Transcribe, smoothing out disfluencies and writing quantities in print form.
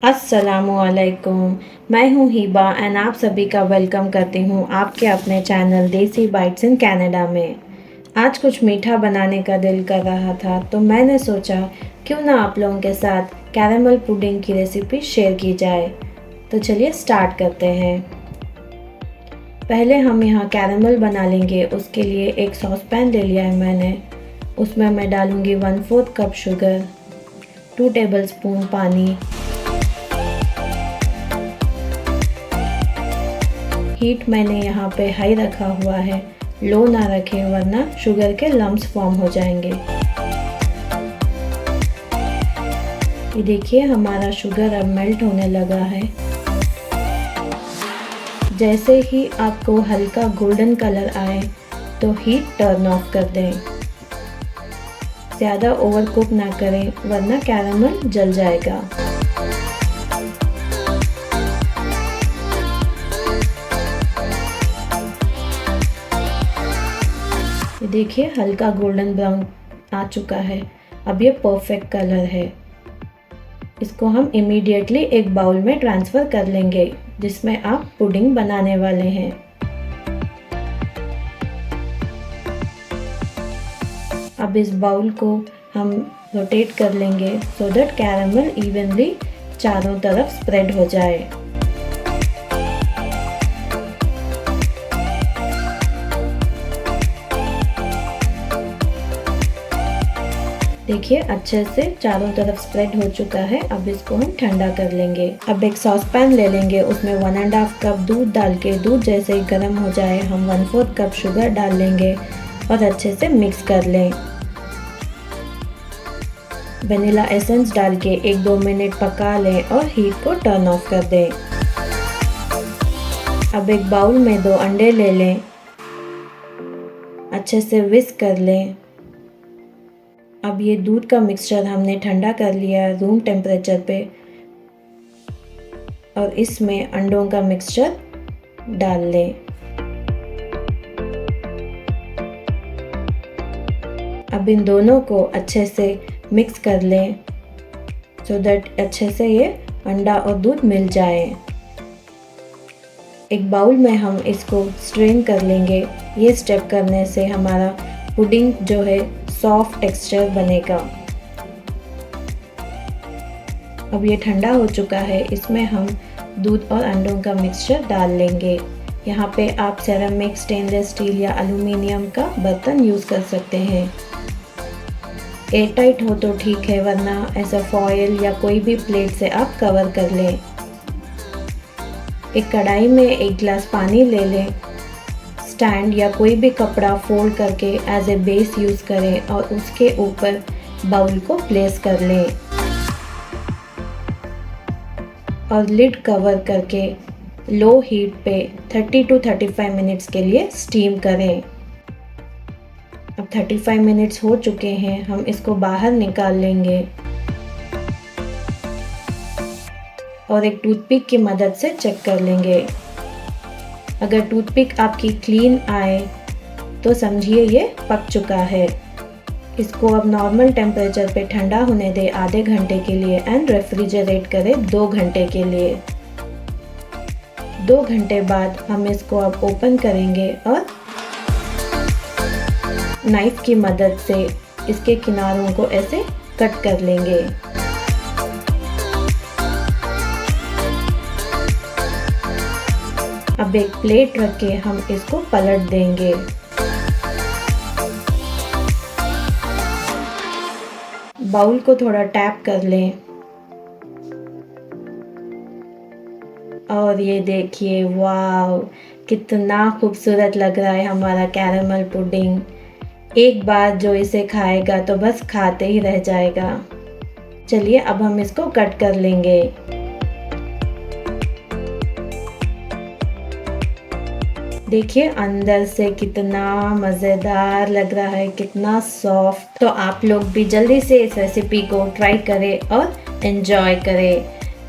अस्सलामु अलैकुम। मैं हूँ हिबा एंड आप सभी का वेलकम करती हूँ आपके अपने चैनल देसी बाइट्स इन कनाडा में। आज कुछ मीठा बनाने का दिल कर रहा था तो मैंने सोचा क्यों ना आप लोगों के साथ कैरेमल पुडिंग की रेसिपी शेयर की जाए। तो चलिए स्टार्ट करते हैं। पहले हम यहाँ कैरेमल बना लेंगे। उसके लिए एक सॉस पैन ले लिया है मैंने। उसमें मैं डालूँगी 1/4 कप शुगर, 2 टेबलस्पून पानी। हीट मैंने यहाँ पे हाई रखा हुआ है, लो ना रखें वरना शुगर के लम्स फॉर्म हो जाएंगे। ये देखिए हमारा शुगर अब मेल्ट होने लगा है। जैसे ही आपको हल्का गोल्डन कलर आए तो हीट टर्न ऑफ कर दें। ज़्यादा ओवर कुक ना करें वरना कैरेमल जल जाएगा। देखिए हल्का गोल्डन ब्राउन आ चुका है। अब ये परफेक्ट कलर है। इसको हम इमीडिएटली एक बाउल में ट्रांसफ़र कर लेंगे जिसमें आप पुडिंग बनाने वाले हैं। अब इस बाउल को हम रोटेट कर लेंगे सो दैट कैरेमल इवनली चारों तरफ स्प्रेड हो जाए। देखिए अच्छे से चारों तरफ स्प्रेड हो चुका है। अब इसको हम ठंडा कर लेंगे। अब एक सॉस पैन ले लेंगे, उसमें 1.5 कप दूध डाल के दूध जैसे ही गर्म हो जाए हम 1/4 कप शुगर डाल लेंगे और अच्छे से मिक्स कर लें। वनीला एसेंस डाल के 1-2 मिनट पका लें और हीट को टर्न ऑफ कर दें। अब एक बाउल में 2 अंडे ले लें, अच्छे से विस्क कर लें। अब ये दूध का मिक्सचर हमने ठंडा कर लिया है रूम टेम्परेचर पे और इसमें अंडों का मिक्सचर डाल लें। अब इन दोनों को अच्छे से मिक्स कर लें सो दैट अच्छे से ये अंडा और दूध मिल जाए। एक बाउल में हम इसको स्ट्रेन कर लेंगे। ये स्टेप करने से हमारा पुडिंग जो है सॉफ्ट टेक्सचर बनेगा। अब ये ठंडा हो चुका है। इसमें हम दूध और अंडों का मिक्सचर डाल लेंगे। यहाँ पे आप सेरामिक, स्टेनलेस स्टील या एल्युमिनियम का बर्तन यूज़ कर सकते हैं। एयर टाइट हो तो ठीक है वरना ऐसा फॉयल या कोई भी प्लेट से आप कवर कर लें। एक कढ़ाई में 1 गिलास पानी ले लें। स्टैंड या कोई भी कपड़ा फोल्ड करके एज ए बेस यूज़ करें और उसके ऊपर बाउल को प्लेस कर लें और लिड कवर करके लो हीट पे 30 to 35 मिनट्स के लिए स्टीम करें। अब 35 मिनट्स हो चुके हैं, हम इसको बाहर निकाल लेंगे और एक टूथपिक की मदद से चेक कर लेंगे। अगर टूथपिक आपकी क्लीन आए तो समझिए ये पक चुका है। इसको अब नॉर्मल टेम्परेचर पे ठंडा होने दें आधे घंटे के लिए एंड रेफ्रिजरेट करें 2 घंटे के लिए। 2 घंटे बाद हम इसको अब ओपन करेंगे और नाइफ की मदद से इसके किनारों को ऐसे कट कर लेंगे। अब एक प्लेट रख के हम इसको पलट देंगे। बाउल को थोड़ा टैप कर लें और ये देखिए वाव कितना खूबसूरत लग रहा है हमारा कैरेमल पुडिंग। एक बार जो इसे खाएगा तो बस खाते ही रह जाएगा। चलिए अब हम इसको कट कर लेंगे। देखिए अंदर से कितना मज़ेदार लग रहा है, कितना सॉफ्ट। तो आप लोग भी जल्दी से इस रेसिपी को ट्राई करें और एंजॉय करें।